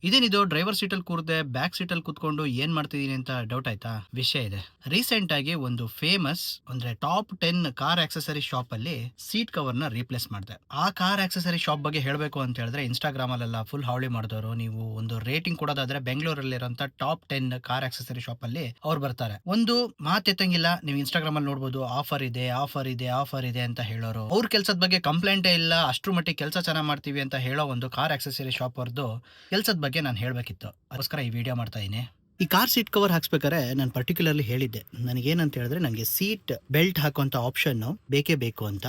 ಇದೇನಿದು driver ಸೀಟಲ್ಲಿ ಕೂರ್ದೆ back ಸೀಟಲ್ಲಿ ಕೂತ್ಕೊಂಡು ಏನ್ ಮಾಡ್ತಿದೀನಿ ಅಂತ ಡೌಟ್ ಆಯ್ತಾ? ವಿಷಯ ಇದೆ. ರೀಸೆಂಟ್ ಆಗಿ ಒಂದು ಫೇಮಸ್ ಅಂದ್ರೆ ಟಾಪ್ 10 ಕಾರ್ ಆಕ್ಸೆಸರಿ ಶಾಪ್ ಅಲ್ಲಿ ಸೀಟ್ ಕವರ್ ನ ರೀಪ್ಲೇಸ್ ಮಾಡಿದೆ. ಆ ಕಾರ್ ಆಕ್ಸೆಸರಿ ಶಾಪ್ ಬಗ್ಗೆ ಹೇಳ್ಬೇಕು ಅಂತ ಹೇಳಿದ್ರೆ ಇನ್ಸ್ಟಾಗ್ರಾಮ್ ಅಲ್ಲೆಲ್ಲ ಫುಲ್ ಹಾವಳಿ ಮಾಡಿದವರು. ನೀವು ಒಂದು ರೇಟಿಂಗ್ ಕೊಡೋದಾದ್ರೆ ಬೆಂಗಳೂರಲ್ಲಿರುವಂತ ಟಾಪ್ 10 ಕಾರ್ ಆಕ್ಸೆಸರಿ ಶಾಪ್ ಅಲ್ಲಿ ಅವ್ರು ಬರ್ತಾರೆ. ಒಂದು ಮಾತೆತ್ತಂಗಿಲ್ಲ, ನೀವು ಇನ್ಸ್ಟಾಗ್ರಾಮ್ ಅಲ್ಲಿ ನೋಡಬಹುದು ಆಫರ್ ಇದೆ ಆಫರ್ ಇದೆ ಆಫರ್ ಇದೆ ಅಂತ ಹೇಳೋರು. ಅವ್ರ ಕೆಲಸದ ಬಗ್ಗೆ ಕಂಪ್ಲೇಂಟೇ ಇಲ್ಲ, ಅಷ್ಟ್ರ ಮಟ್ಟಿಗೆ ಕೆಲಸ ಚೆನ್ನಾಗಿ ಮಾಡ್ತೀವಿ ಅಂತ ಹೇಳೋ ಒಂದು ಕಾರ್ ಆಕ್ಸೆಸರಿ ಶಾಪ್ ಅವ್ರದ್ದು ಕೆಲಸದ ಬಗ್ಗೆ ನಾನು ಹೇಳಬೇಕಿತ್ತು. ಅದಕ್ಕೋಸ್ಕರ ಈ ವಿಡಿಯೋ ಮಾಡ್ತಾ ಇದ್ದೀನಿ. ಈ ಕಾರ್ ಸೀಟ್ ಕವರ್ ಹಾಕ್ಸ್ಬೇಕಾದ್ರೆ ನಾನು ಪರ್ಟಿಕ್ಯುಲರ್ಲಿ ಹೇಳಿದ್ದೆ, ನನಗೇನಂತ ಹೇಳಿದ್ರೆ ನನಗೆ ಸೀಟ್ ಬೆಲ್ಟ್ ಹಾಕುವಂಥ ಆಪ್ಷನ್ ಬೇಕೇ ಬೇಕು ಅಂತ.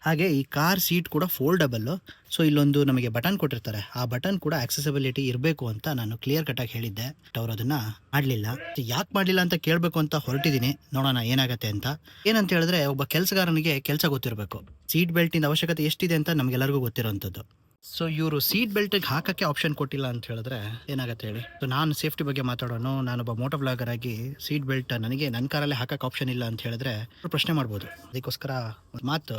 ಹಾಗೆ ಈ ಕಾರ್ ಸೀಟ್ ಕೂಡ ಫೋಲ್ಡಬಲ್ಲು. ಸೊ ಇಲ್ಲೊಂದು ನಮಗೆ ಬಟನ್ ಕೊಟ್ಟಿರ್ತಾರೆ, ಆ ಬಟನ್ ಕೂಡ ಆಕ್ಸೆಸಿಬಿಲಿಟಿ ಇರಬೇಕು ಅಂತ ನಾನು ಕ್ಲಿಯರ್ ಕಟ್ಟಾಗಿ ಹೇಳಿದ್ದೆ. ಅವ್ರು ಅದನ್ನ ಮಾಡಲಿಲ್ಲ. ಯಾಕೆ ಮಾಡಲಿಲ್ಲ ಅಂತ ಕೇಳಬೇಕು ಅಂತ ಹೊರಟಿದ್ದೀನಿ, ನೋಡೋಣ ಏನಾಗುತ್ತೆ ಅಂತ. ಏನಂತ ಹೇಳಿದ್ರೆ ಒಬ್ಬ ಕೆಲಸಗಾರನಿಗೆ ಕೆಲಸ ಗೊತ್ತಿರಬೇಕು, ಸೀಟ್ ಬೆಲ್ಟಿಂದ ಅವಶ್ಯಕತೆ ಎಷ್ಟಿದೆ ಅಂತ ನಮಗೆಲ್ಲರಿಗೂ ಗೊತ್ತಿರೋವಂಥದ್ದು. ಸೊ ಇವರು ಸೀಟ್ ಬೆಲ್ಟಿಗೆ ಹಾಕಕ್ಕೆ ಆಪ್ಷನ್ ಕೊಟ್ಟಿಲ್ಲ ಅಂತ ಹೇಳಿದ್ರೆ ಏನಾಗುತ್ತೆ ಹೇಳಿ? ಸೊ ನಾನು ಸೇಫ್ಟಿ ಬಗ್ಗೆ ಮಾತಾಡೋಣ, ನಾನೊಬ್ಬ ಮೋಟೋ ಬ್ಲಾಗರ್ ಆಗಿ ಸೀಟ್ ಬೆಲ್ಟ್ ನನಗೆ ನನ್ನ ಕಾರಲ್ಲೇ ಹಾಕಕ್ಕೆ ಆಪ್ಷನ್ ಇಲ್ಲ ಅಂತ ಹೇಳಿದ್ರೆ ಪ್ರಶ್ನೆ ಮಾಡ್ಬೋದು. ಅದಕ್ಕೋಸ್ಕರ ಮಾತು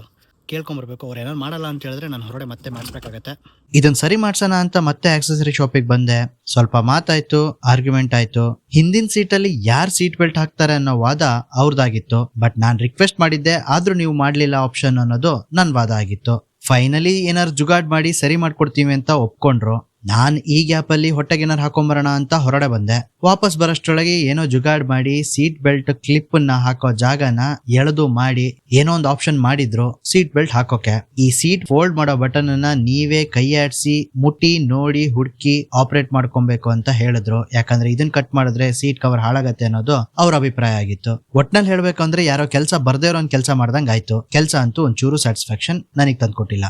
ಕೇಳ್ಕೊಂಬರ್ಬೇಕು. ಅವ್ರು ಏನಾದ್ರು ಮಾಡಲ್ಲ ಅಂತ ಹೇಳಿದ್ರೆ ನಾನು ಹೊರಗಡೆ ಮತ್ತೆ ಮಾಡಿಸ್ಬೇಕಾಗತ್ತೆ. ಇದನ್ನ ಸರಿ ಮಾಡ್ಸೋಣ ಅಂತ ಮತ್ತೆ ಆಕ್ಸೆಸರಿ ಶಾಪಿಗೆ ಬಂದೆ. ಸ್ವಲ್ಪ ಮಾತಾಯ್ತು, ಆರ್ಗ್ಯುಮೆಂಟ್ ಆಯ್ತು. ಹಿಂದಿನ ಸೀಟಲ್ಲಿ ಯಾರು ಸೀಟ್ ಬೆಲ್ಟ್ ಹಾಕ್ತಾರೆ ಅನ್ನೋ ವಾದ ಅವ್ರದ್ದಾಗಿತ್ತು. ಬಟ್ ನಾನು ರಿಕ್ವೆಸ್ಟ್ ಮಾಡಿದ್ದೆ, ಆದ್ರೂ ನೀವು ಮಾಡ್ಲಿಲ್ಲ ಆಪ್ಷನ್ ಅನ್ನೋದು ನನ್ನ ವಾದ ಆಗಿತ್ತು. ಫೈನಲಿ ಏನಾರು ಜುಗಾಡ್ ಮಾಡಿ ಸರಿ ಮಾಡ್ಕೊಡ್ತೀವಿ ಅಂತ ಒಪ್ಕೊಂಡ್ರು. ನಾನ್ ಈ ಗ್ಯಾಪ್ ಅಲ್ಲಿ ಹೊಟ್ಟೆಗೆ ಏನಾರು ಹಾಕೊಂಬರೋಣ ಅಂತ ಹೊರಡೆ ಬಂದೆ. ವಾಪಸ್ ಬರೋಷ್ಟ್ರೊಳಗೆ ಏನೋ ಜುಗಾಡ್ ಮಾಡಿ ಸೀಟ್ ಬೆಲ್ಟ್ ಕ್ಲಿಪ್ ನ ಹಾಕೋ ಜಾಗನ ಎಳೆದು ಮಾಡಿ ಏನೋ ಒಂದು ಆಪ್ಷನ್ ಮಾಡಿದ್ರು ಸೀಟ್ ಬೆಲ್ಟ್ ಹಾಕೋಕೆ. ಈ ಸೀಟ್ ಫೋಲ್ಡ್ ಮಾಡೋ ಬಟನ್ ಅನ್ನ ನೀವೇ ಕೈ ಆಡಿಸಿ ಮುಟ್ಟಿ ನೋಡಿ ಹುಡುಕಿ ಆಪರೇಟ್ ಮಾಡ್ಕೊಬೇಕು ಅಂತ ಹೇಳಿದ್ರು. ಯಾಕಂದ್ರೆ ಇದನ್ನ ಕಟ್ ಮಾಡಿದ್ರೆ ಸೀಟ್ ಕವರ್ ಹಾಳಾಗತ್ತೆ ಅನ್ನೋದು ಅವ್ರ ಅಭಿಪ್ರಾಯ ಆಗಿತ್ತು. ಒಟ್ನಲ್ಲಿ ಹೇಳ್ಬೇಕಂದ್ರೆ ಯಾರೋ ಕೆಲಸ ಬರ್ದೇ ಇರೋ ಒಂದ್ ಕೆಲಸ ಮಾಡ್ದಂಗ್ ಆಯ್ತು. ಕೆಲಸ ಅಂತೂ ಒಂಚೂರು ಸ್ಯಾಟಿಸ್ಫ್ಯಾಕ್ಷನ್ ನನಗೆ ತಂದ್ಕೊಟ್ಟಿಲ್ಲ.